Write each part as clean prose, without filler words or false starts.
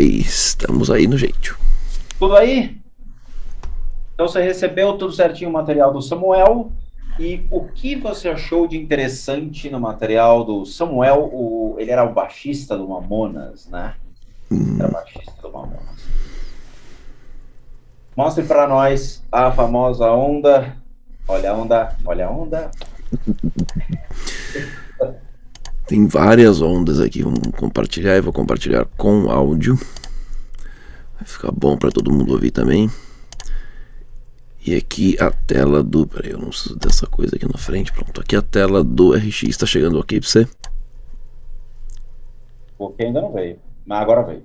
aí, estamos aí no jeito. Tudo aí? Então você recebeu tudo certinho o material do Samuel. E o que você achou de interessante no material do Samuel? Ele era o baixista do Mamonas, né? Era o baixista do Mamonas. Mostre para nós a famosa onda. Olha a onda, olha a onda. Tem várias ondas aqui, vamos compartilhar. Eu vou compartilhar com áudio. Vai ficar bom para todo mundo ouvir também. E aqui a tela do... Peraí, eu não preciso dessa coisa aqui na frente. Pronto, aqui a tela do RX. Tá chegando ok pra você? Porque ainda não veio, mas agora veio.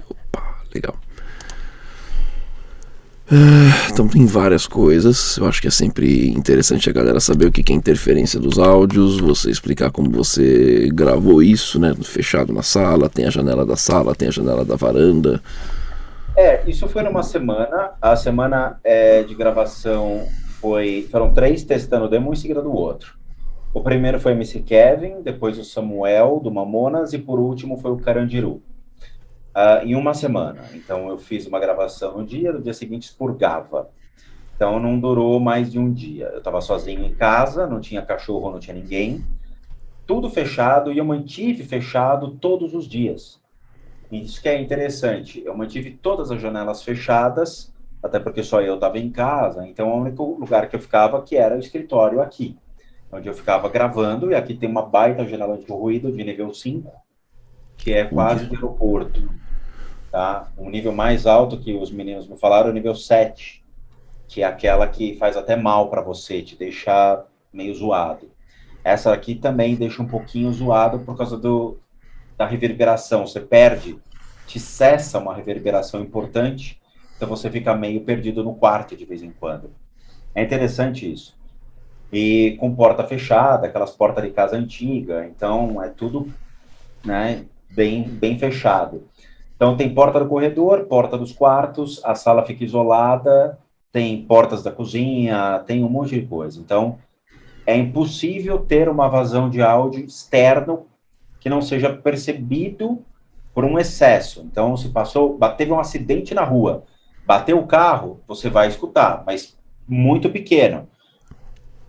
Opa, legal. Então tem várias coisas. Eu acho que é sempre interessante a galera saber o que é interferência dos áudios, você explicar como você gravou isso, né? Fechado na sala, tem a janela da sala, tem a janela da varanda. Isso foi numa semana. A semana de gravação foram 3 testando o demo, um em seguida do outro. O primeiro foi o MC Kevin, depois o Samuel, do Mamonas, e por último foi o Carandiru. Em uma semana. Então eu fiz uma gravação no dia seguinte expurgava. Então não durou mais de um dia. Eu estava sozinho em casa, não tinha cachorro, não tinha ninguém. Tudo fechado, e eu mantive fechado todos os dias. Isso que é interessante. Eu mantive todas as janelas fechadas, até porque só eu estava em casa. Então o único lugar que eu ficava que era o escritório aqui, onde eu ficava gravando, e aqui tem uma baita janela de ruído de nível 5, que é quase de aeroporto. Tá? Um nível mais alto que os meninos me falaram é o nível 7, que é aquela que faz até mal para você, te deixa meio zoado. Essa aqui também deixa um pouquinho zoado por causa da reverberação. Você perde, te cessa uma reverberação importante, então você fica meio perdido no quarto de vez em quando. É interessante isso. E com porta fechada, aquelas portas de casa antiga, então é tudo, né, bem fechado. Então tem porta do corredor, porta dos quartos, a sala fica isolada, tem portas da cozinha, tem um monte de coisa. Então é impossível ter uma vazão de áudio externo que não seja percebido por um excesso. Então se teve um acidente na rua, bateu o carro, você vai escutar, mas muito pequeno.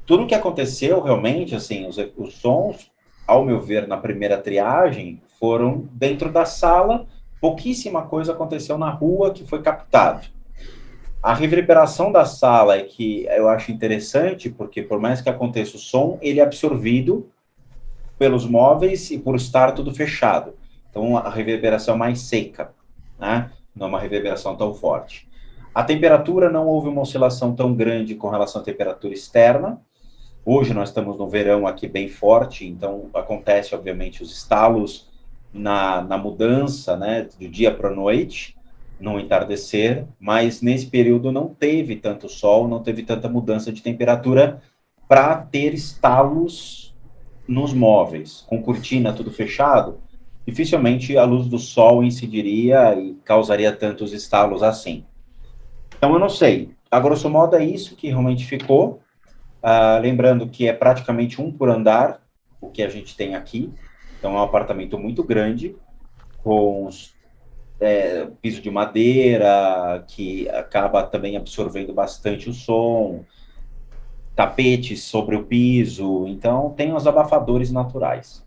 Tudo que aconteceu realmente, assim, os sons, ao meu ver, na primeira triagem, foram dentro da sala. Pouquíssima coisa aconteceu na rua que foi captado. A reverberação da sala é que eu acho interessante, porque por mais que aconteça o som, ele é absorvido pelos móveis e por estar tudo fechado. Então, a reverberação é mais seca, né? Não é uma reverberação tão forte. A temperatura, não houve uma oscilação tão grande com relação à temperatura externa. Hoje nós estamos no verão aqui bem forte, então acontece, obviamente, os estalos na mudança, né, do dia para a noite, no entardecer, mas nesse período não teve tanto sol, não teve tanta mudança de temperatura para ter estalos nos móveis. Com cortina tudo fechado, dificilmente a luz do sol incidiria e causaria tantos estalos assim. Então eu não sei, a grosso modo é isso que realmente ficou. Lembrando que é praticamente um por andar, o que a gente tem aqui. Então, é um apartamento muito grande, com piso de madeira, que acaba também absorvendo bastante o som, tapetes sobre o piso. Então, tem os abafadores naturais.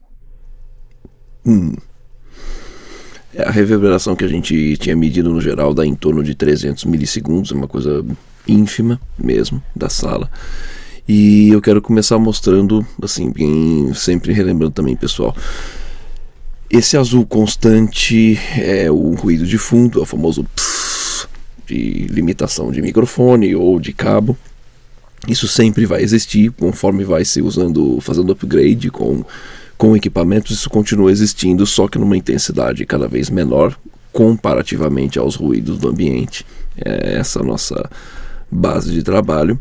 A reverberação que a gente tinha medido no geral dá em torno de 300 milissegundos, é uma coisa ínfima mesmo, da sala. E eu quero começar mostrando, assim, sempre relembrando também, pessoal, esse azul constante é o ruído de fundo, é o famoso pss, de limitação de microfone ou de cabo. Isso sempre vai existir, conforme vai se usando, fazendo upgrade com equipamentos, isso continua existindo, só que numa intensidade cada vez menor, comparativamente aos ruídos do ambiente. É essa a nossa base de trabalho.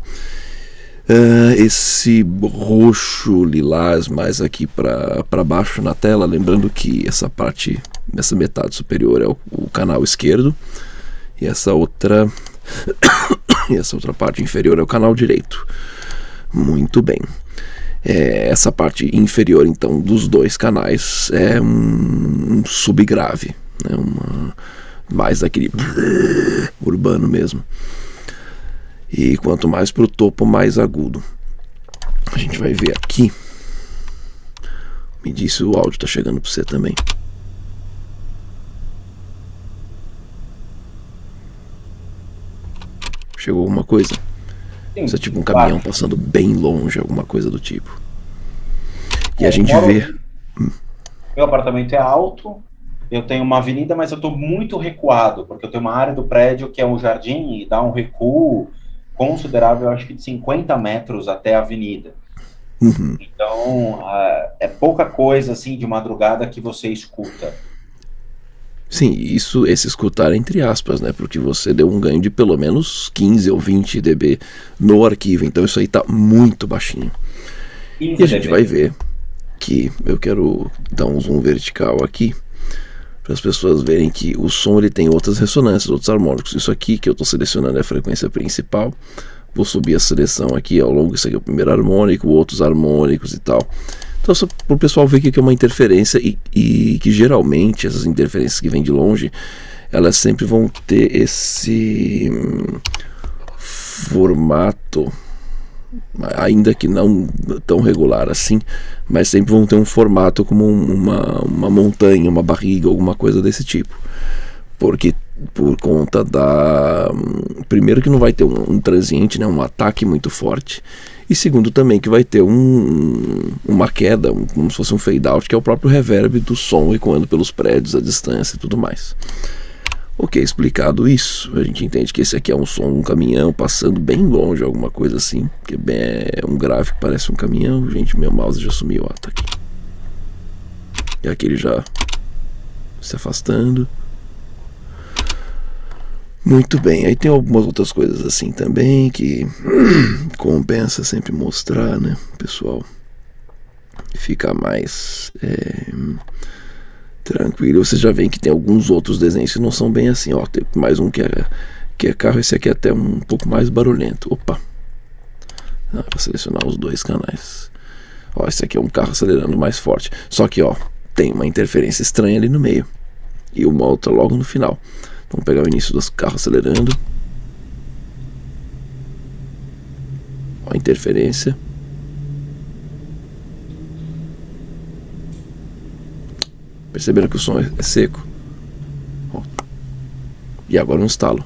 Esse roxo lilás mais aqui para baixo na tela, lembrando que essa metade superior é o canal esquerdo e essa outra parte inferior é o canal direito. Muito bem. Essa parte inferior então dos dois canais é um subgrave, né? mais daquele urbano mesmo. E quanto mais pro topo, mais agudo. A gente vai ver aqui. Me diz se o áudio tá chegando pra você também. Chegou alguma coisa? Sim, Isso é tipo um caminhão passando bem longe, alguma coisa do tipo. E a gente vê... Meu apartamento é alto, eu tenho uma avenida, mas eu estou muito recuado, porque eu tenho uma área do prédio que é um jardim e dá um recuo considerável, acho que de 50 metros até a avenida. Uhum. Então, é pouca coisa, assim, de madrugada que você escuta. Sim, esse escutar entre aspas, né? Porque você deu um ganho de pelo menos 15 ou 20 dB no arquivo, então isso aí tá muito baixinho. E a gente vai ver que eu quero dar um zoom vertical aqui para as pessoas verem que o som ele tem outras ressonâncias, outros harmônicos. Isso aqui que eu estou selecionando é a frequência principal. Vou subir a seleção aqui ao longo, isso aqui é o primeiro harmônico, outros harmônicos e tal. Então só para o pessoal ver que é uma interferência e que geralmente essas interferências que vêm de longe, elas sempre vão ter esse formato, ainda que não tão regular assim, mas sempre vão ter um formato como uma montanha, uma barriga, alguma coisa desse tipo. Porque por conta da... Primeiro que não vai ter um transiente, né, um ataque muito forte. E segundo também que vai ter uma queda, como se fosse um fade out, que é o próprio reverb do som ecoando pelos prédios, a distância e tudo mais. Ok, explicado isso, a gente entende que esse aqui é um som, um caminhão passando bem longe, alguma coisa assim, que é um gráfico que parece um caminhão. Gente, meu mouse já sumiu, ó, tá aqui. E aqui ele já se afastando. Muito bem, aí tem algumas outras coisas assim também que compensa sempre mostrar, né, pessoal? Fica mais tranquilo. Vocês já veem que tem alguns outros desenhos que não são bem assim, ó. Tem mais um que é carro, esse aqui é até um pouco mais barulhento. Opa! Vou selecionar os dois canais. Ó, esse aqui é um carro acelerando mais forte. Só que, ó, tem uma interferência estranha ali no meio. E uma outra logo no final. Vamos pegar o início dos carros acelerando. Ó, a interferência. Perceberam que o som é seco? Ó. E agora um estalo.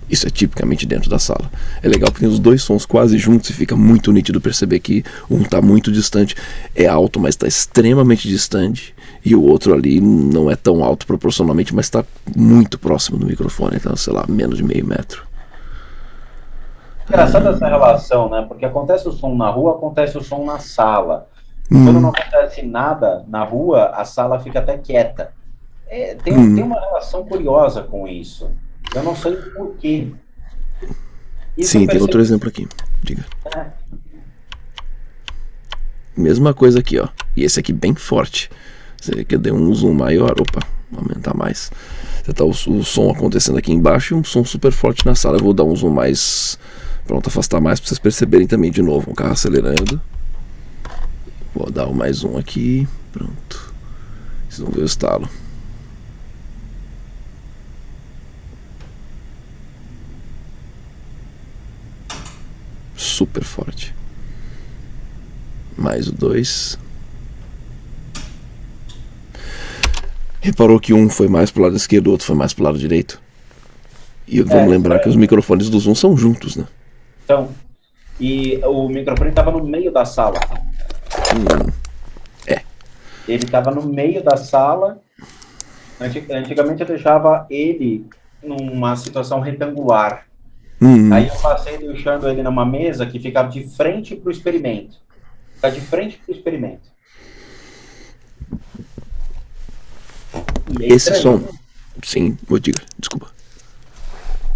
Isso é tipicamente dentro da sala. É legal porque tem os dois sons quase juntos e fica muito nítido perceber que um está muito distante. É alto, mas está extremamente distante. E o outro ali não é tão alto proporcionalmente, mas está muito próximo do microfone. Então, sei lá, menos de meio metro. Engraçada essa relação, né? Porque acontece o som na rua, acontece o som na sala. Quando não acontece nada na rua, a sala fica até quieta. Tem uma relação curiosa com isso. Eu não sei o porquê. Sim, tem outro exemplo aqui. Diga. Mesma coisa aqui, ó. E esse aqui bem forte. Você quer dar um zoom maior? Opa, vou aumentar mais. Você tá o som acontecendo aqui embaixo e um som super forte na sala. Eu vou dar um zoom mais... Pronto, afastar mais para vocês perceberem também de novo. Um carro acelerando. Vou dar mais um aqui. Pronto. Vocês vão ver o estalo. Super forte. Mais o 2. Reparou que um foi mais pro lado esquerdo, o outro foi mais pro lado direito? E vamos lembrar que os microfones do Zoom são juntos, né? Então, e o microfone estava no meio da sala. Ele estava no meio da sala. Antigamente eu deixava ele numa situação retangular. Aí eu passei deixando ele numa mesa que ficava de frente para o experimento. Fica de frente para o experimento. Esse som... Sim, vou diga, desculpa.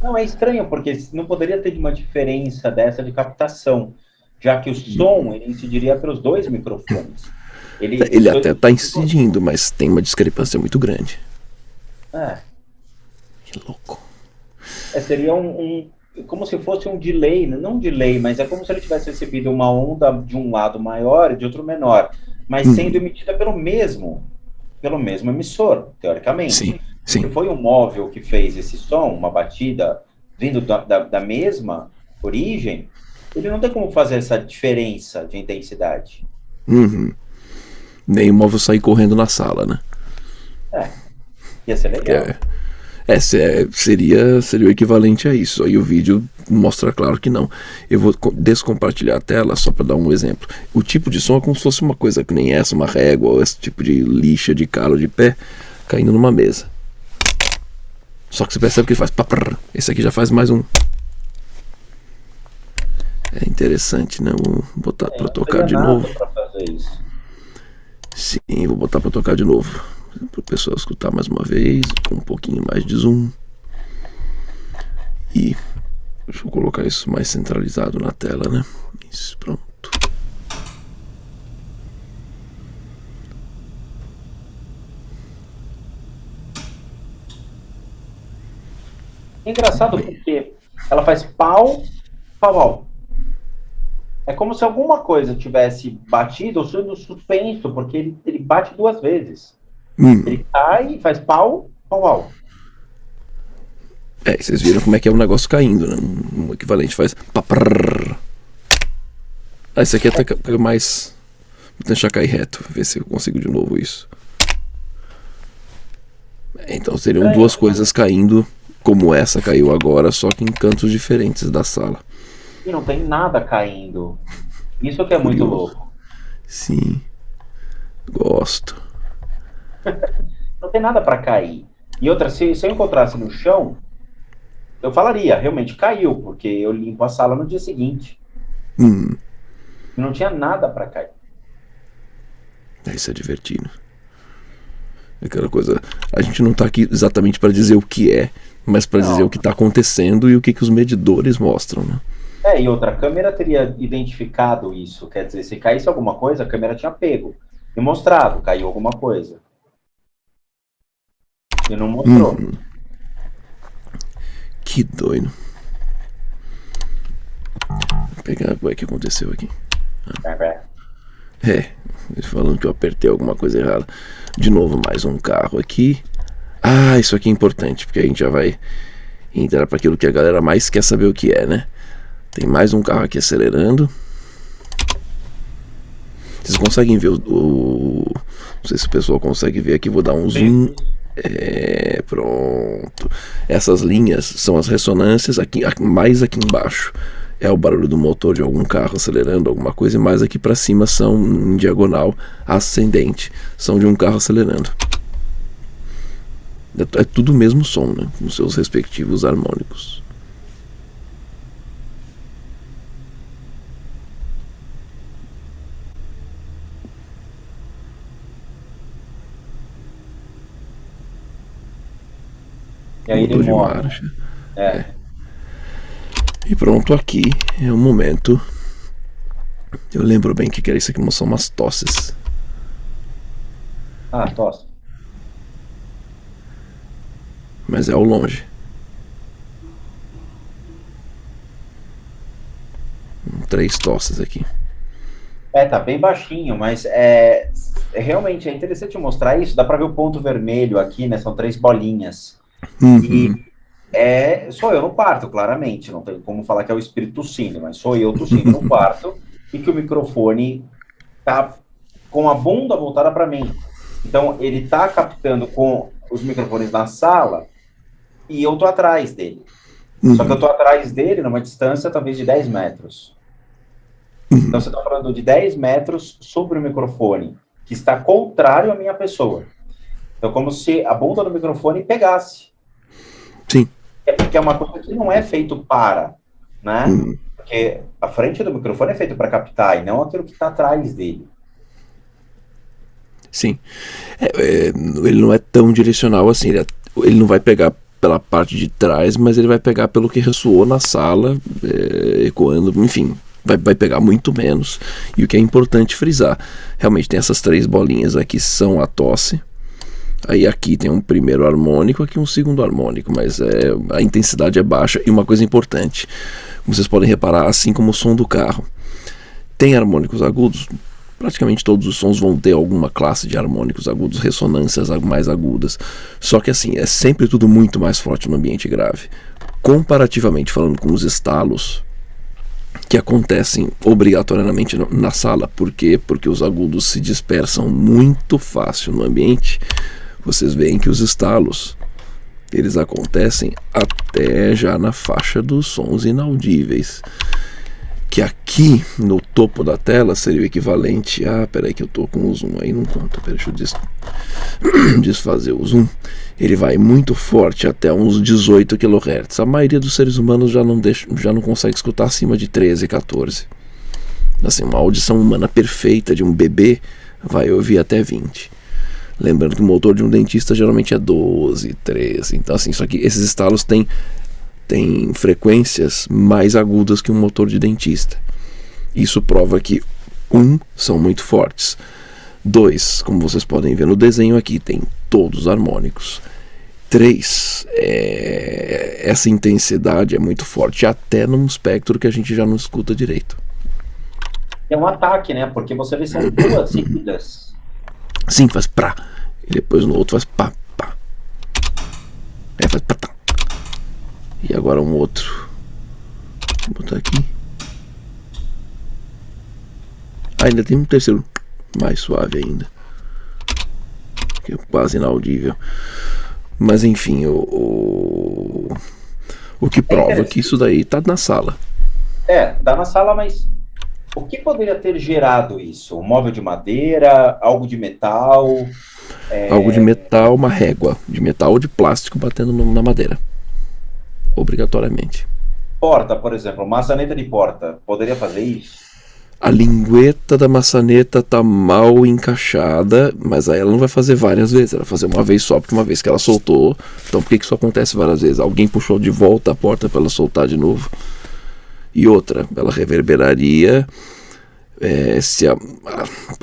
Não, é estranho, porque não poderia ter uma diferença dessa de captação, já que o som ele incidiria pelos dois microfones. Ele até está incidindo, mas tem uma discrepância muito grande. Que louco. Seria como se fosse um delay, não um delay, mas é como se ele tivesse recebido uma onda de um lado maior e de outro menor, mas sendo emitida pelo mesmo. pelo mesmo emissor, Sim, teoricamente. Se sim. foi um móvel que fez esse som, uma batida vindo da mesma origem, ele não tem como fazer essa diferença de intensidade. Uhum. Nem o móvel sair correndo na sala, né? É, ia ser Porque legal. seria o equivalente a isso. Aí o vídeo mostra claro que não. Eu vou descompartilhar a tela só para dar um exemplo. O tipo de som é como se fosse uma coisa que nem essa, uma régua, ou esse tipo de lixa de calo de pé caindo numa mesa. Só que você percebe que ele faz paprr. Esse aqui já faz mais um. É interessante, né? Vou botar É, para não tocar teria de novo. nada para fazer isso. Sim, vou botar para tocar de novo. Para o pessoal escutar mais uma vez, com um pouquinho mais de zoom. E deixa eu colocar isso mais centralizado na tela, né? Isso, pronto. É engraçado porque ela faz pau, pau, pau. É como se alguma coisa tivesse batido ou sido suspenso, porque ele bate duas vezes. Hum, Ele cai, faz pau, pau, pau. vocês viram como é que é o negócio caindo, né? Um equivalente faz paprrr. Ah, esse aqui até que mais. Vou deixar cair reto, ver se eu consigo de novo isso. Então seriam Estranho, duas coisas caindo, como essa caiu agora, só que em cantos diferentes da sala. e não tem nada caindo. Isso que é muito Curioso. louco. Sim, gosto. Não tem nada para cair. E outra, se eu encontrasse no chão, eu falaria, realmente caiu, porque eu limpo a sala no dia seguinte. Hum, Não tinha nada para cair. isso é divertido. Aquela coisa. A gente não tá aqui exatamente para dizer o que é, mas para dizer o Não. que tá acontecendo e o que os medidores mostram, né? É, e outra, a câmera teria identificado isso. Quer dizer, se caísse alguma coisa, a câmera tinha pego e mostrado, caiu alguma coisa. E não mostrou. Que doido. Vou pegar o que aconteceu aqui. É, falando que eu apertei alguma coisa errada. De novo, mais um carro aqui. Ah, isso aqui é importante, porque a gente já vai entrar para aquilo que a galera mais quer saber o que é, né? Tem mais um carro aqui acelerando. Vocês conseguem ver não sei se o pessoal consegue ver aqui, vou dar um zoom. É, pronto. Essas linhas são as ressonâncias, aqui, mais aqui embaixo é o barulho do motor de algum carro acelerando alguma coisa, e mais aqui para cima são em diagonal ascendente, são de um carro acelerando. É tudo o mesmo som, né? Com seus respectivos harmônicos. E aí ele Mudou de morre. marcha. É. E pronto, aqui é o momento. Eu lembro bem que era isso aqui, são umas tosses. Ah, tosse. Mas é ao longe. Três tosses aqui. É, tá bem baixinho, mas realmente é interessante mostrar isso. Dá para ver o ponto vermelho aqui, né? São três bolinhas. E Uhum. sou eu no quarto, claramente. Não tem como falar que é o espírito tossindo, mas sou eu tossindo no quarto e que o microfone tá com a bunda voltada para mim. Então, ele tá captando com os microfones na sala e eu tô atrás dele. Só que eu tô atrás dele numa distância talvez de 10 metros. Então, você está falando de 10 metros sobre o microfone, que está contrário à minha pessoa. Então, como se a bunda do microfone pegasse. Sim. É porque é uma coisa que não é feito para, né? Porque a frente do microfone é feito para captar e não aquilo que está atrás dele. Sim. Ele não é tão direcional assim. Ele não vai pegar pela parte de trás, mas ele vai pegar pelo que ressoou na sala, ecoando, enfim. Vai pegar muito menos. E o que é importante frisar, realmente tem essas três bolinhas aqui, são a tosse. Aí aqui tem um primeiro harmônico, aqui um segundo harmônico, mas a intensidade é baixa. E uma coisa importante, como vocês podem reparar, assim como o som do carro, tem harmônicos agudos? praticamente todos os sons vão ter alguma classe de harmônicos agudos, ressonâncias mais agudas. Só que assim, é sempre tudo muito mais forte no ambiente grave. Comparativamente falando com os estalos, que acontecem obrigatoriamente na sala. Por quê? Porque os agudos se dispersam muito fácil no ambiente. Vocês veem que os estalos, eles acontecem até já na faixa dos sons inaudíveis, que aqui no topo da tela seria o equivalente a... peraí que eu tô com o zoom aí, não conta, peraí, deixa eu desfazer o zoom. Ele vai muito forte até uns 18 kHz. A maioria dos seres humanos já não consegue escutar acima de 13, 14. Assim, uma audição humana perfeita de um bebê vai ouvir até 20. Lembrando que o motor de um dentista geralmente é 12, 13. Então assim, só que esses estalos têm frequências mais agudas que um motor de dentista. Isso prova que, são muito fortes. 2, como vocês podem ver no desenho aqui, tem todos os harmônicos. 3, essa intensidade é muito forte, até num espectro que a gente já não escuta direito. É um ataque, né? Porque você vê são duas seguidas. Sim, faz pra. E depois no outro faz pá, pá. Faz pá, tá. E agora um outro. Vou botar aqui. Ainda tem um terceiro mais suave ainda, que é quase inaudível. Mas enfim, o que prova que isso daí tá na sala. Tá na sala, mas o que poderia ter gerado isso? Um móvel de madeira, algo de metal? Algo de metal, uma régua de metal ou de plástico batendo na madeira, obrigatoriamente. Porta, por exemplo, maçaneta de porta, poderia fazer isso? A lingueta da maçaneta tá mal encaixada, mas aí ela não vai fazer várias vezes, ela vai fazer uma vez só, porque uma vez que ela soltou. Então por que isso acontece várias vezes? Alguém puxou de volta a porta para ela soltar de novo. E outra, ela reverberaria,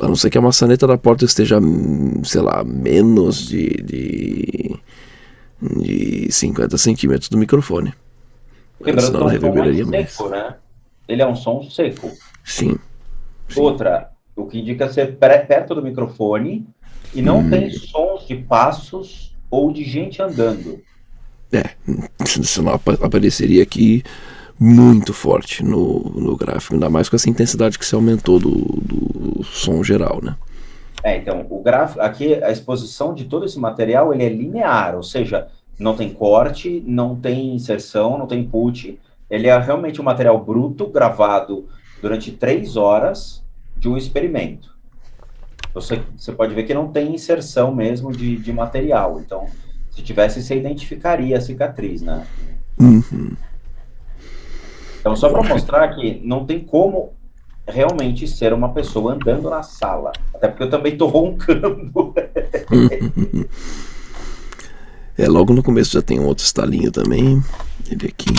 a não ser que a maçaneta da porta esteja, sei lá, menos de 50 centímetros do microfone. Lembrando Senão ela que é um som reverberaria mais mais. seco, né? Ele é um som seco. Sim. Outra, o que indica ser perto do microfone e não tem sons de passos ou de gente andando. Senão apareceria aqui muito forte no gráfico, ainda mais com essa intensidade que se aumentou do som geral, né? Então, o gráfico, aqui a exposição de todo esse material, ele é linear, ou seja, não tem corte, não tem inserção, não tem input, ele é realmente um material bruto, gravado durante 3 horas de um experimento. Você pode ver que não tem inserção mesmo de material, então, se tivesse, você identificaria a cicatriz, né? Uhum. Então, só para mostrar que não tem como realmente ser uma pessoa andando na sala. Até porque eu também estou roncando. Logo no começo já tem um outro estalinho também. Ele aqui.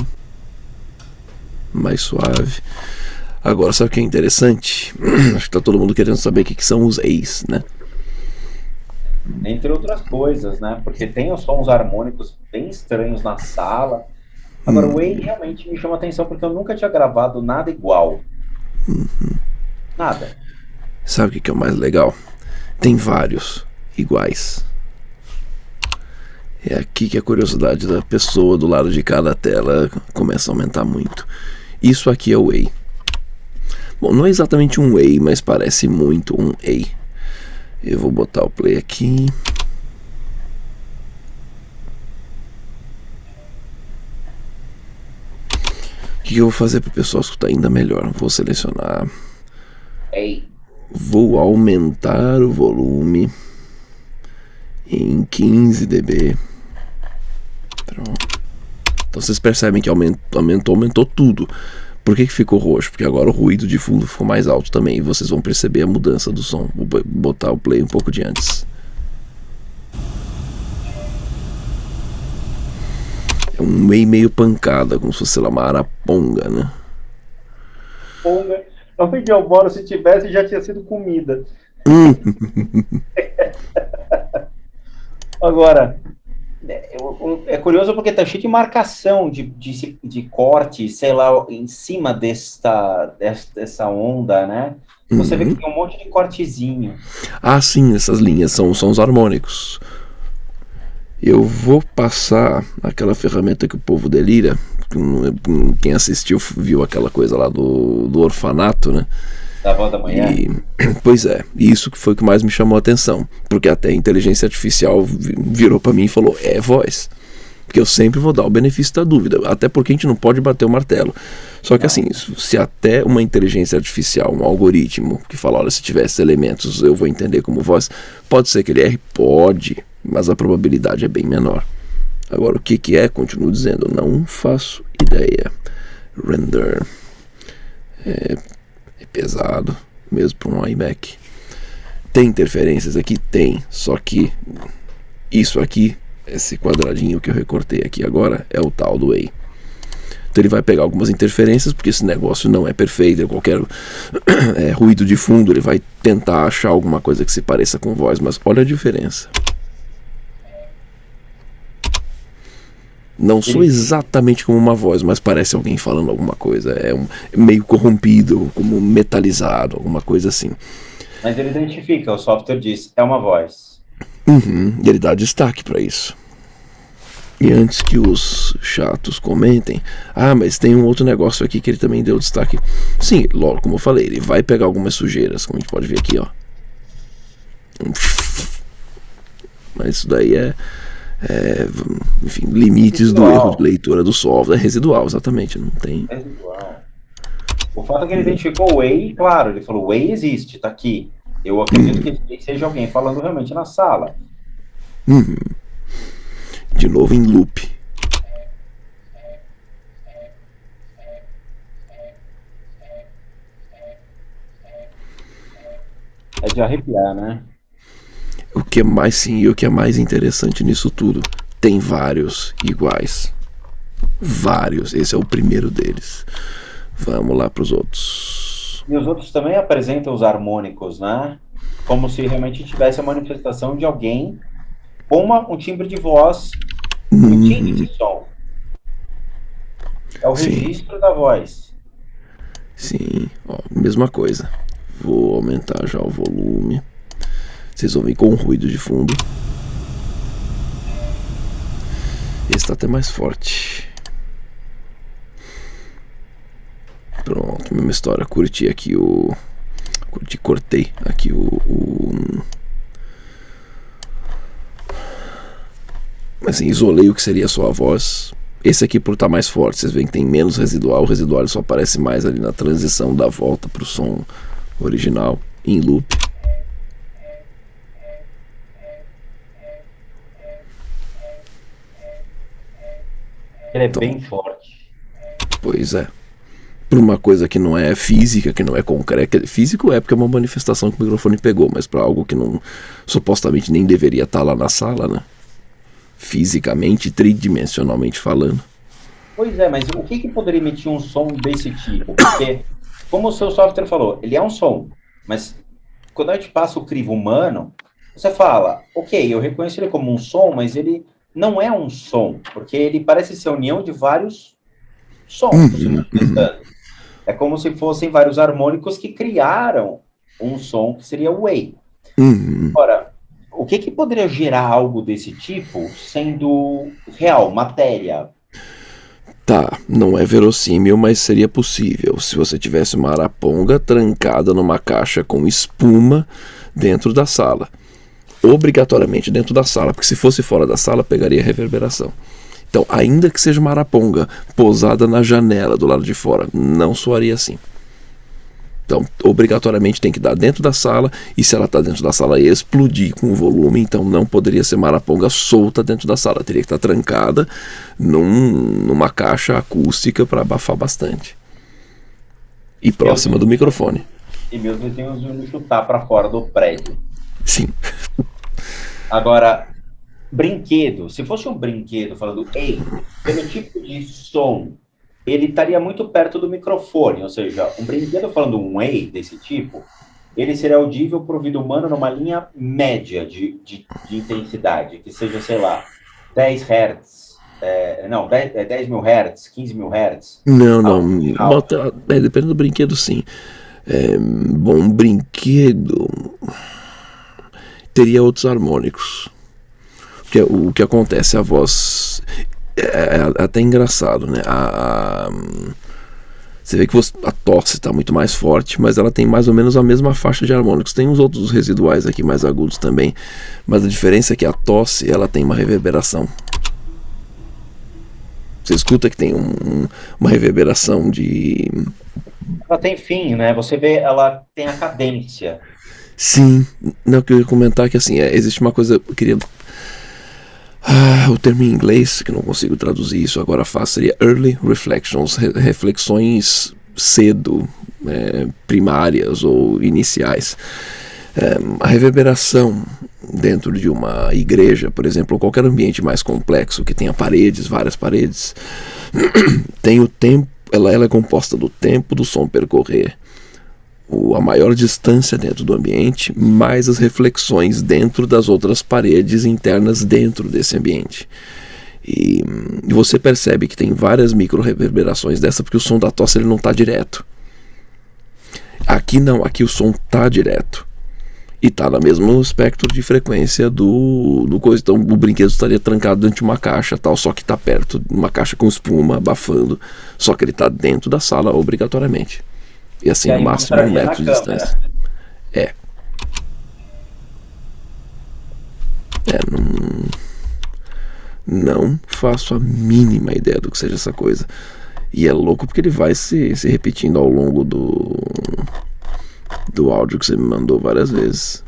Mais suave. Agora, sabe o que é interessante? Acho que tá todo mundo querendo saber o que são os Eis, né? Entre outras coisas, né? Porque tem os sons harmônicos bem estranhos na sala. Agora, o Ei realmente me chama a atenção porque eu nunca tinha gravado nada igual. Nada. Sabe o que é o mais legal? Tem vários iguais. É aqui que a curiosidade da pessoa do lado de cada tela começa a aumentar muito. Isso aqui é o Ei. Bom, não é exatamente um Ei, mas parece muito um Ei. Eu vou botar o play aqui. O que eu vou fazer para o pessoal escutar ainda melhor? Vou selecionar. Ei. Vou aumentar o volume em 15 dB. Pronto. Então vocês percebem que aumentou tudo. Por que ficou roxo? Porque agora o ruído de fundo ficou mais alto também. E vocês vão perceber a mudança do som. Vou botar o play um pouco de antes. É um meio pancada, como se fosse, sei lá, uma araponga, né? Ponga. Onde eu moro, se tivesse, já tinha sido comida. Agora, É curioso porque tá cheio de marcação de corte, sei lá, em cima dessa onda, né? Você vê que Uhum. tem um monte de cortezinho. Ah, sim, essas linhas são os harmônicos. Eu vou passar aquela ferramenta que o povo delira. Quem assistiu viu aquela coisa lá do orfanato, né? Da voz da manhã. E, pois é, isso que foi o que mais me chamou a atenção. Porque até a inteligência artificial virou para mim e falou: é voz. Porque eu sempre vou dar o benefício da dúvida. Até porque a gente não pode bater o martelo. Só que Não. assim, se até uma inteligência artificial, um algoritmo, que fala: olha, se tivesse elementos eu vou entender como voz, pode ser que ele erre? Pode. Mas a probabilidade é bem menor. Agora, o que é? Continuo dizendo, não faço ideia. Render é pesado, mesmo para um iMac. Tem interferências aqui? Tem. Só que isso aqui, esse quadradinho que eu recortei aqui agora, é o tal do Way. Então ele vai pegar algumas interferências, porque esse negócio não é perfeito, qualquer ruído de fundo, ele vai tentar achar alguma coisa que se pareça com voz, mas olha a diferença. Não sou exatamente como uma voz, mas parece alguém falando alguma coisa. É meio corrompido, como metalizado, alguma coisa assim. Mas ele identifica, o software diz, é uma voz. Uhum, e ele dá destaque para isso. E antes que os chatos comentem, mas tem um outro negócio aqui que ele também deu destaque. Sim, logo, como eu falei, ele vai pegar algumas sujeiras, como a gente pode ver aqui, ó. Mas isso daí enfim, limites do erro de leitura do software. É residual, exatamente, não tem. Residual. O fato é que ele identificou o Way, claro, ele falou, o Way existe, tá aqui. Eu acredito que seja alguém falando realmente na sala. De novo em loop. É de arrepiar, né? O que é mais sim, e o que é mais interessante nisso tudo, tem vários iguais. Vários. Esse é o primeiro deles. Vamos lá para os outros. E os outros também apresentam os harmônicos, né? Como se realmente tivesse a manifestação de alguém com um timbre de voz, um timbre de som. É o registro da voz. Sim, ó, mesma coisa. Vou aumentar já o volume. Vocês vão ver com ruído de fundo. Esse está até mais forte. Pronto, mesma história. Curti aqui cortei aqui assim, isolei o que seria só a voz. Esse aqui, por estar mais forte, vocês veem que tem menos residual. O residual só aparece mais ali na transição da volta para o som original, em loop. Ele é bem forte. Pois é. Por uma coisa que não é física, que não é concreta. Físico é porque é uma manifestação que o microfone pegou, mas para algo que não supostamente nem deveria estar lá na sala, né? Fisicamente, tridimensionalmente falando. Pois é, mas o que poderia emitir um som desse tipo? Porque, como o seu software falou, ele é um som, mas quando a gente passa o crivo humano, você fala, ok, eu reconheço ele como um som, mas ele não é um som, porque ele parece ser a união de vários sons se manifestando. É como se fossem vários harmônicos que criaram um som que seria o Way. Agora, o que poderia gerar algo desse tipo sendo real, matéria? Tá, não é verossímil, mas seria possível se você tivesse uma araponga trancada numa caixa com espuma dentro da sala. Obrigatoriamente dentro da sala, porque se fosse fora da sala pegaria reverberação. Então, ainda que seja uma araponga posada na janela do lado de fora, não soaria assim. Então, obrigatoriamente tem que dar dentro da sala, e se ela está dentro da sala ia explodir com o volume, então não poderia ser uma araponga solta dentro da sala, teria que estar trancada numa caixa acústica para abafar bastante. E próxima do microfone. E meus vizinhos iam me chutar para fora do prédio. Sim. Agora, brinquedo. Se fosse um brinquedo falando, ei, pelo tipo de som, ele estaria muito perto do microfone. Ou seja, um brinquedo falando um ei desse tipo, ele seria audível para o ouvido humano numa linha média de intensidade, que seja, sei lá, 10 Hz, não, 10 mil Hz, 15 mil Hz. Não, depende do brinquedo, sim. Bom, um brinquedo teria outros harmônicos. O que acontece, a voz é até engraçado, né? Você vê que a tosse está muito mais forte, mas ela tem mais ou menos a mesma faixa de harmônicos. Tem uns outros residuais aqui mais agudos também, mas a diferença é que a tosse ela tem uma reverberação. Você escuta que tem uma reverberação de... Ela tem fim, né? Você vê, ela tem a cadência. Sim, não, o que eu ia comentar é que assim, existe uma coisa, eu queria... o termo em inglês, que eu não consigo traduzir isso agora fácil, seria Early Reflections, reflexões cedo, primárias ou iniciais. A reverberação dentro de uma igreja, por exemplo, ou qualquer ambiente mais complexo que tenha paredes, várias paredes, tem o tempo, ela é composta do tempo do som percorrer a maior distância dentro do ambiente, mais as reflexões dentro das outras paredes internas dentro desse ambiente. E você percebe que tem várias micro-reverberações dessa, porque o som da tosse ele não está direto. Aqui não, aqui o som está direto. E está no mesmo espectro de frequência do coisa. Então o brinquedo estaria trancado dentro de uma caixa, tal, só que está perto de uma caixa com espuma, abafando. Só que ele está dentro da sala obrigatoriamente. E assim, no máximo 1 metro de distância. Não faço a mínima ideia do que seja essa coisa. E é louco porque ele vai se repetindo ao longo do áudio que você me mandou várias vezes.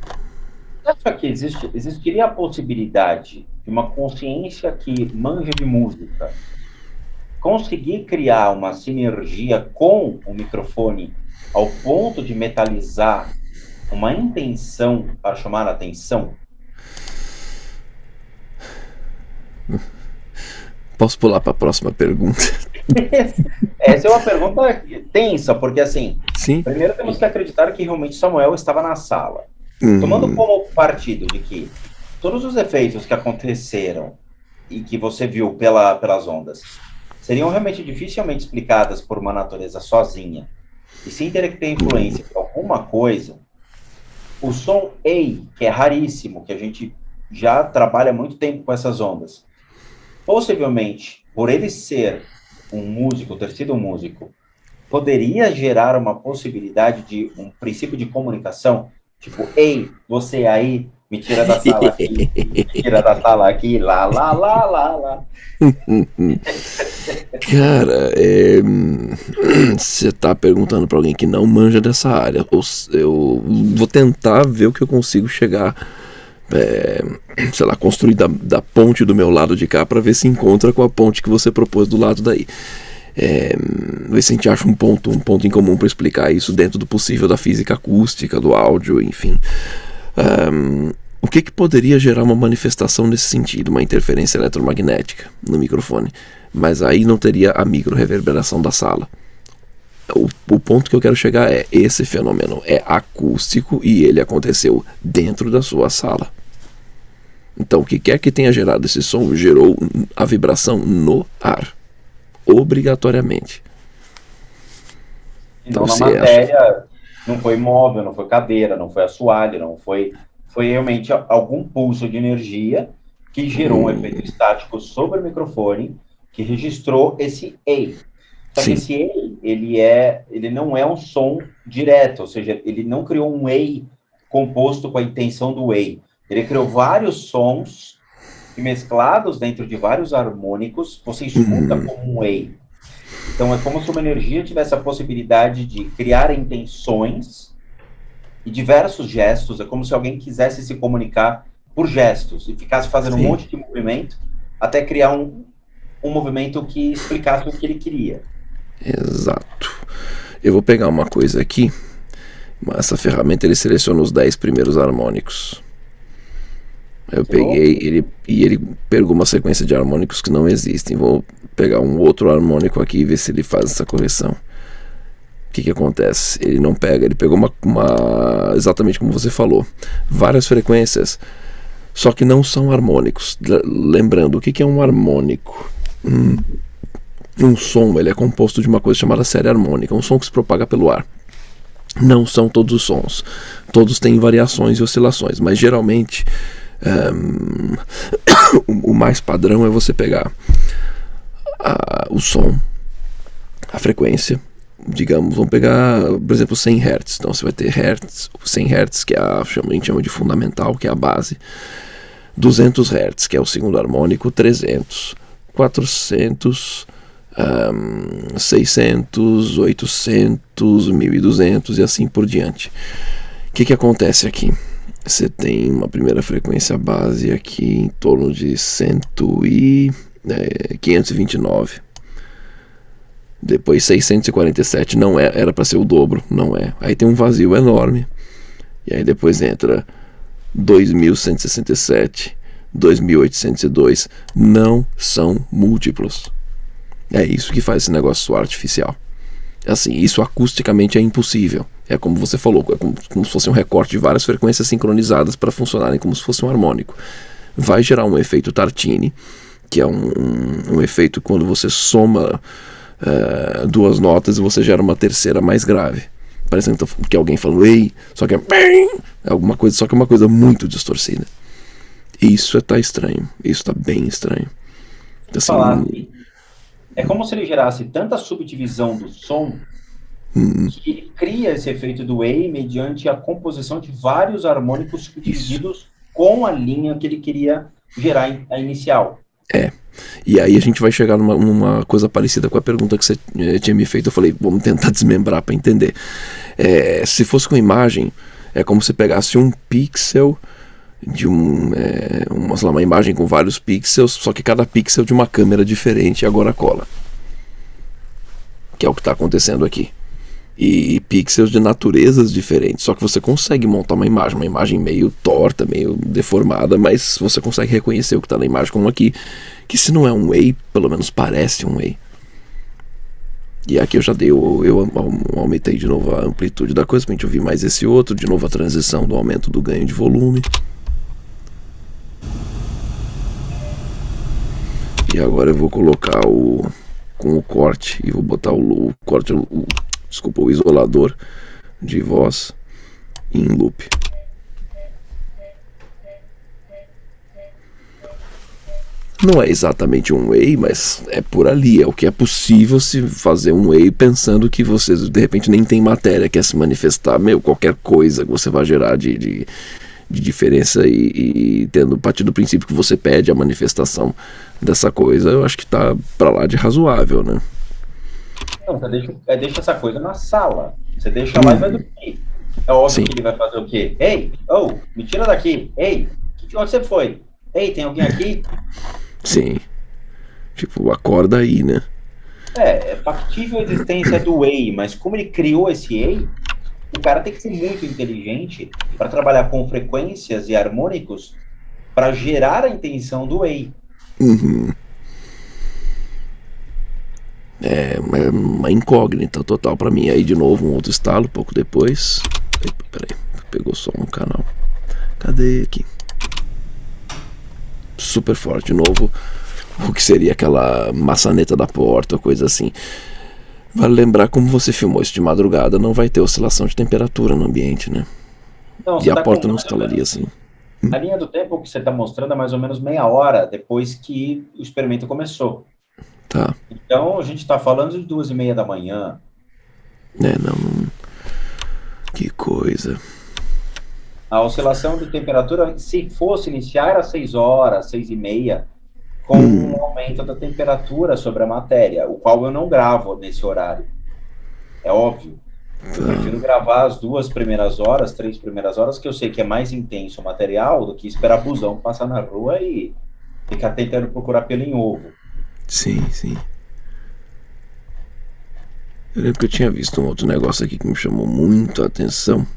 Acha que existiria a possibilidade de uma consciência que manja de música conseguir criar uma sinergia com o microfone ao ponto de metalizar uma intenção para chamar a atenção? Posso pular para a próxima pergunta? Essa é uma pergunta tensa, porque assim, Sim. Primeiro temos que acreditar que realmente Samuel estava na sala. Tomando como partido de que todos os efeitos que aconteceram e que você viu pelas ondas seriam realmente dificilmente explicadas por uma natureza sozinha, e sem ter que ter influência de alguma coisa, o som A, que é raríssimo, que a gente já trabalha há muito tempo com essas ondas, possivelmente, por ele ser um músico, ter sido um músico, poderia gerar uma possibilidade de um princípio de comunicação, tipo, ei, você aí, me tira da sala aqui, me tira da sala aqui, lá, lá, lá, lá, lá. Cara, você tá perguntando pra alguém que não manja dessa área. Eu vou tentar ver o que eu consigo chegar, sei lá, construir da ponte do meu lado de cá pra ver se encontra com a ponte que você propôs do lado daí. Ver se a gente acha um ponto em comum para explicar isso dentro do possível da física acústica, do áudio, enfim. O que poderia gerar uma manifestação nesse sentido, uma interferência eletromagnética no microfone? Mas aí não teria a micro-reverberação da sala. O ponto que eu quero chegar é: esse fenômeno é acústico e ele aconteceu dentro da sua sala. Então, o que quer que tenha gerado esse som gerou a vibração no ar, obrigatoriamente. Então, na matéria, não foi móvel, não foi cadeira, não foi assoalho, não foi realmente algum pulso de energia que gerou um efeito estático sobre o microfone, que registrou esse A. Só que esse A, ele não é um som direto, ou seja, ele não criou um A composto com a intenção do A. Ele criou vários sons mesclados dentro de vários harmônicos, você escuta como um A. Então é como se uma energia tivesse a possibilidade de criar intenções e diversos gestos. É como se alguém quisesse se comunicar por gestos e ficasse fazendo um monte de movimento até criar um movimento que explicasse o que ele queria. Exato. Eu vou pegar uma coisa aqui. Essa ferramenta ele seleciona os 10 primeiros harmônicos. Eu peguei ele pegou uma sequência de harmônicos que não existem. Vou pegar um outro harmônico aqui e ver se ele faz essa correção. O que acontece? Ele não pega, ele pegou exatamente como você falou, várias frequências, só que não são harmônicos. Lembrando, o que é um harmônico? Um som, ele é composto de uma coisa chamada série harmônica, um som que se propaga pelo ar. Não são todos os sons, todos têm variações e oscilações, mas geralmente o mais padrão é você pegar o som, a frequência, digamos, vamos pegar, por exemplo, 100 Hz. Então você vai ter Hz, 100 Hz, que é a gente chama de fundamental, que é a base, 200 Hz, que é o segundo harmônico, 300, 400, 600, 800, 1200 e assim por diante. O que acontece aqui? Você tem uma primeira frequência base aqui em torno de 529. Depois 647, não é, era para ser o dobro, não é. Aí tem um vazio enorme. E aí depois entra 2167, 2802, não são múltiplos. É isso que faz esse negócio soar artificial. Assim, isso acusticamente é impossível. É como você falou, é como se fosse um recorte de várias frequências sincronizadas para funcionarem como se fosse um harmônico. Vai gerar um efeito Tartini, que é um efeito quando você soma duas notas e você gera uma terceira mais grave. Parece que alguém falou ei, só que é alguma coisa, só que é uma coisa muito distorcida. Isso tá estranho, isso tá bem estranho. Assim, é como se ele gerasse tanta subdivisão do som que ele cria esse efeito do Way mediante a composição de vários harmônicos subdivididos com a linha que ele queria gerar a inicial. E aí a gente vai chegar numa coisa parecida com a pergunta que você tinha me feito. Eu falei, vamos tentar desmembrar para entender. Se fosse com imagem, é como se pegasse um pixel de uma imagem com vários pixels, só que cada pixel de uma câmera diferente e agora cola. Que é o que está acontecendo aqui. E pixels de naturezas diferentes, só que você consegue montar uma imagem meio torta, meio deformada, mas você consegue reconhecer o que está na imagem, como aqui, que se não é um Way, pelo menos parece um Way. E aqui eu aumentei de novo a amplitude da coisa, pra gente ouvir mais esse outro, de novo a transição do aumento do ganho de volume. E agora eu vou colocar com o corte, e vou botar o isolador de voz em loop. Não é exatamente um Way, mas é por ali, é o que é possível se fazer um Way pensando que você de repente nem tem matéria, quer se manifestar, qualquer coisa que você vai gerar de diferença e tendo a partir do princípio que você pede a manifestação dessa coisa, eu acho que tá pra lá de razoável, né? Não, você deixa essa coisa na sala. Você deixa lá e vai dormir. É óbvio que ele vai fazer o quê? Ei, me tira daqui. Ei, onde você foi? Ei, tem alguém aqui? Sim. Tipo, acorda aí, né? É factível a existência do Way, mas como ele criou esse Way, o cara tem que ser muito inteligente para trabalhar com frequências e harmônicos para gerar a intenção do Way. É uma incógnita total pra mim. Aí de novo um outro estalo, pouco depois. Peraí, pegou só um canal. Cadê aqui? Super forte de novo. O que seria aquela maçaneta da porta, coisa assim. Vale lembrar, como você filmou isso de madrugada, não vai ter oscilação de temperatura no ambiente, né? Não, e a porta não estalaria assim. A linha do tempo que você está mostrando é mais ou menos meia hora depois que o experimento começou. Tá. Então, a gente está falando de 2:30 da manhã. Não. Que coisa. A oscilação de temperatura, se fosse iniciar, era 6 horas, 6:30, com um aumento da temperatura sobre a matéria, o qual eu não gravo nesse horário. É óbvio. Eu prefiro gravar as 3 primeiras horas, que eu sei que é mais intenso o material do que esperar busão passar na rua e ficar tentando procurar pelo em ovo. Sim. Eu lembro que eu tinha visto um outro negócio aqui que me chamou muito a atenção.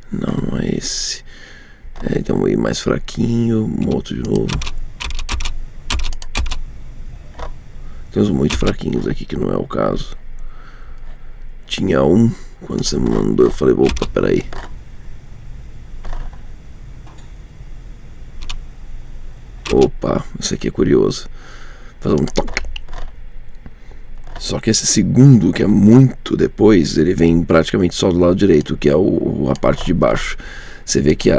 Não é esse. Tem um Way mais fraquinho, um outro de novo. Tem uns muito fraquinhos aqui que não é o caso. Tinha um, quando você me mandou, eu falei, opa, peraí. Opa, isso aqui é curioso. Fazer um toque. Só que esse segundo, que é muito depois, ele vem praticamente só do lado direito, que é a parte de baixo. Você vê que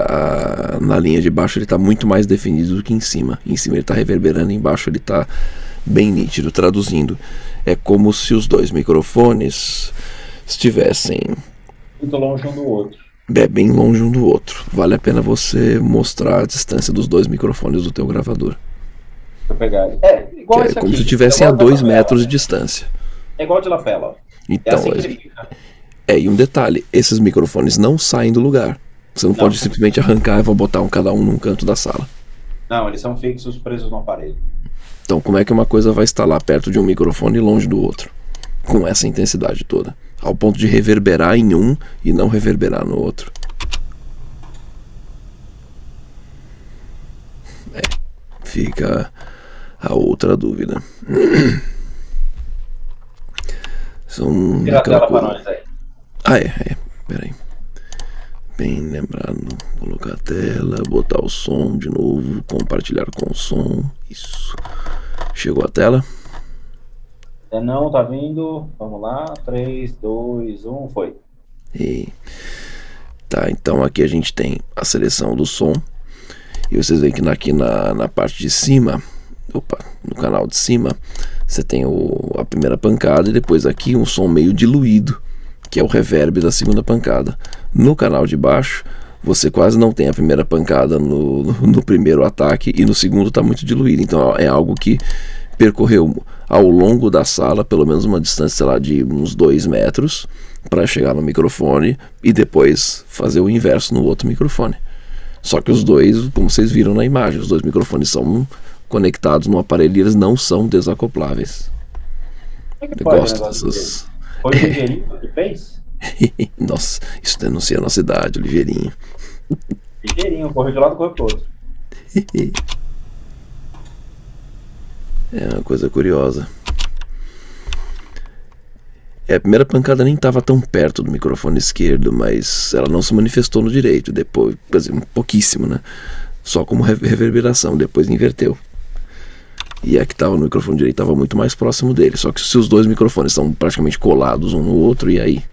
na linha de baixo ele está muito mais definido do que em cima. Em cima ele está reverberando, embaixo ele está bem nítido. Traduzindo, é como se os dois microfones estivessem muito longe um do outro. Bem longe um do outro. Vale a pena você mostrar a distância dos dois microfones do teu gravador. Vou pegar. Igual esse como aqui, se estivessem a 2 metros de distância. É igual de lapela. Então, assim que ele fica. E um detalhe, esses microfones não saem do lugar. Você não pode simplesmente arrancar e vou botar cada um num canto da sala. Não, eles são fixos presos no aparelho. Então, como é que uma coisa vai estar lá perto de um microfone e longe do outro? Com essa intensidade toda. Ao ponto de reverberar em um e não reverberar no outro. Fica a outra dúvida. Tira a tela para nós aí. Peraí. Bem lembrado. Colocar a tela, botar o som de novo, compartilhar com o som. Isso. Chegou a tela? Não, tá vindo. Vamos lá. 3, 2, 1, foi. Tá, então aqui a gente tem a seleção do som. E vocês veem que aqui na parte de cima, no canal de cima, você tem a primeira pancada e depois aqui um som meio diluído, que é o reverb da segunda pancada. No canal de baixo, você quase não tem a primeira pancada no primeiro ataque e no segundo está muito diluído. Então é algo que percorreu ao longo da sala, pelo menos uma distância, sei lá, de uns 2 metros, para chegar no microfone e depois fazer o inverso no outro microfone. Só que os dois, como vocês viram na imagem, os dois microfones são conectados no aparelho e eles não são desacopláveis. Eu gosto dessas... Foi o Ligeirinho que fez? Nossa, isso denuncia a nossa idade, o Ligeirinho. Ligeirinho, correu de um lado e correu pro outro. É uma coisa curiosa. A primeira pancada nem estava tão perto do microfone esquerdo, mas ela não se manifestou no direito. Depois, quer dizer, pouquíssimo, né? Só como reverberação, depois inverteu. E a que estava no microfone direito estava muito mais próximo dele. Só que se os dois microfones estão praticamente colados um no outro, e aí?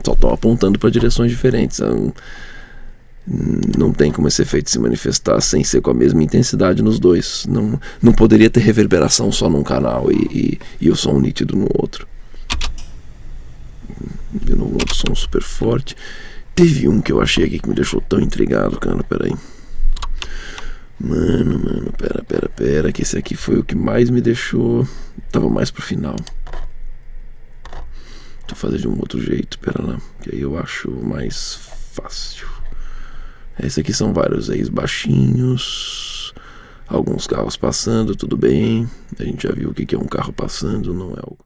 Só estão apontando para direções diferentes. Não tem como esse efeito se manifestar sem ser com a mesma intensidade nos dois. Não poderia ter reverberação só num canal e o som nítido no outro. De novo, um som super forte. Teve um que eu achei aqui que me deixou tão intrigado, cara. Peraí. Mano, pera. Que esse aqui foi o que mais me deixou. Tava mais pro final. Vou fazer de um outro jeito, pera lá. Que aí eu acho mais fácil. Esse aqui são vários ex baixinhos. Alguns carros passando, tudo bem. A gente já viu o que é um carro passando, não é algo.